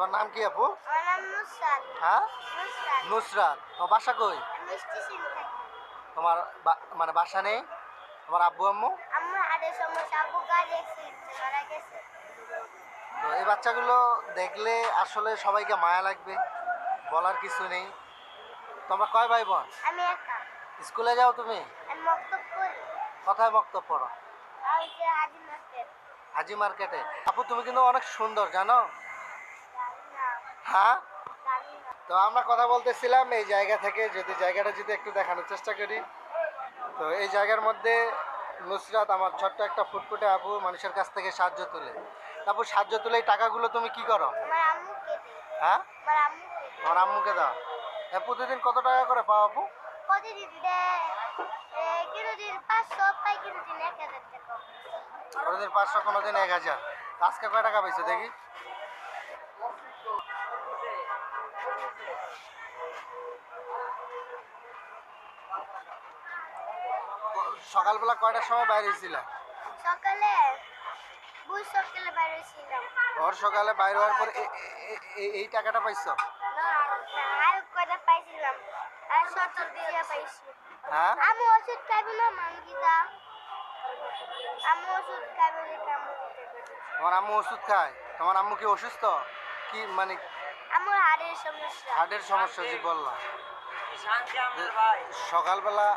তোমার নাম কি আপু? আমার নাম নুসরাত। হ্যাঁ, নুসরাত। নুসরাত। তোমার বাসা কই? আমি স্টেশন থাকি। তোমার মানে বাসা নেই? তোমার আব্বু আম্মু? আমার হাড়ের সমস্যা, আব্বু গাড়ি অ্যাক্সিডেন্টে মারা গেছে। তো এই বাচ্চাগুলো দেখলে আসলে সবাইকে মায়া লাগবে, বলার কিছু নেই। তোমরা কয় ভাই বোন? আমি একা। স্কুলে যাও তুমি? আমি মক্তব করি। কোথায় বক্তব্য পড়ো? আর যে হাজি মার্কেট। হাজি মার্কেটে। আপু তুমি কিন্তু অনেক সুন্দর, জানো? জানি না। হ্যাঁ। জানি না। তো আমরা কথা বলতেছিলাম এই জায়গা থেকে, জায়গাটা যদি একটু দেখানোর চেষ্টা করি। তো এই জায়গার মধ্যে নুসরাত আমার ছোট্ট একটা ফুটফুটে আপু মানুষের কাছ থেকে সাহায্য তুলে। আপু সাহায্য তুলে এই টাকাগুলো তুমি কি করো? আমার আম্মুকে দিই। হ্যাঁ, আমার আম্মুকে দিই। আমার আম্মুকে দাও। প্রতিদিন কত টাকা করে পাও আপু? প্রতিদিন দেয় কোনোদিন 500 পাই, কোনোদিন 1000 টাকা। কোনোদিন 500, কোনোদিন 1000। আজকে কয় টাকা পাইছো দেখি? সকালবেলা কয়টার সময় বাইরে হয়েছিল? সকালে সকালে বাইরে ছিলাম। ভোর সকালে বাইরে হওয়ার পর এই টাকাটা পাইছো? আর কয়টা পাইছিলাম, আর 70 দিয়ে পাইছি। হ্যাঁ, আমি ওষুধ খাবি না মাঙ্গিদা। আমি ওষুধ খাবি না কেমন? তোমার আম্মু ওষুধ খায়? তোমার আম্মু কি অসুস্থ? কি মানে আমার হাড়ের সমস্যা। হার্টের সমস্যা যে বললাম। সকালবেলা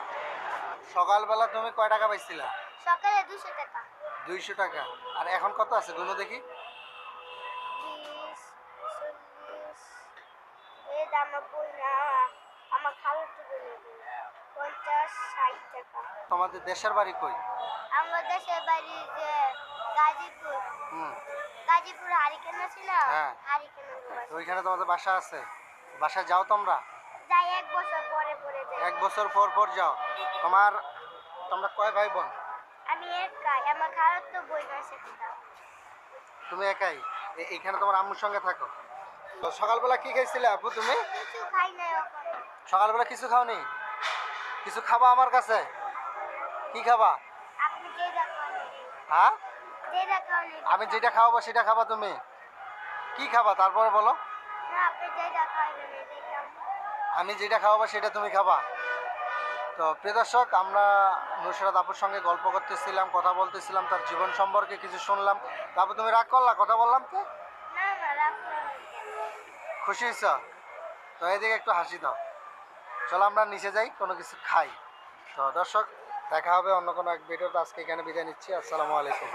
সকালবেলা তুমি কয় টাকা পাইছিলা? সকালে 200 টাকা। 200 টাকা। আর এখন কত আছে গুলো দেখি? 20, 40, এই দাম কই না। আমার খাবার তো বলে 50, 60 টাকা। তোমাদের দেশের বাড়ি কই? আমার দেশের বাড়ি যে গাজীপুর। হুম। গাজীপুর হারিকেন আছে না? হ্যাঁ। হারিকেন। তো ওইখানে তোমাদের বাসা আছে? বাসায় যাও তোমরা? যাই 1 বছর পরে পরে যাই। 1 বছর পর পর যাও? তোমরা কয় ভাই বোন? আমি একাই, আমার খালার তো বই আছে একটা। তুমি একাই? এইখানে তোমার আম্মুর সঙ্গে থাকো? তো সকালবেলা কি খাইছিলে আপু তুমি? কিছু খাই নাই ওখানে। সকালবেলা কিছু খাওনি? কিছু খাবা আমার কাছে? কি খাবা? আপনি যেটা খাওয়ান। হ্যাঁ, যেটা খাওয়ান। আমি যেটা খাওয়াবো সেটা খাবা তুমি? কি খাবা তারপরে বলো? না, আপনি যেটা খাওয়াবেন এটাই খাবো। আমি যেটা খাওয়াবো সেটা তুমি খাবা? তো প্রিয় দর্শক, আমরা নুসরাত আপুর সঙ্গে গল্প করতেছিলাম, কথা বলতেছিলাম, তার জীবন সম্পর্কে কিছু শুনলাম। তারপর তুমি রাগ করলা কথা বললাম তো? না না, রাখুন। খুশি হয়েছ? তো এদিকে একটু হাসি দাও। চলো আমরা নিচে যাই, কোনো কিছু খাই। তো দর্শক, দেখা হবে অন্য কোনো এক ভিডিওতে। আজকে এখানে বিদায় নিচ্ছি। আসসালামু আলাইকুম।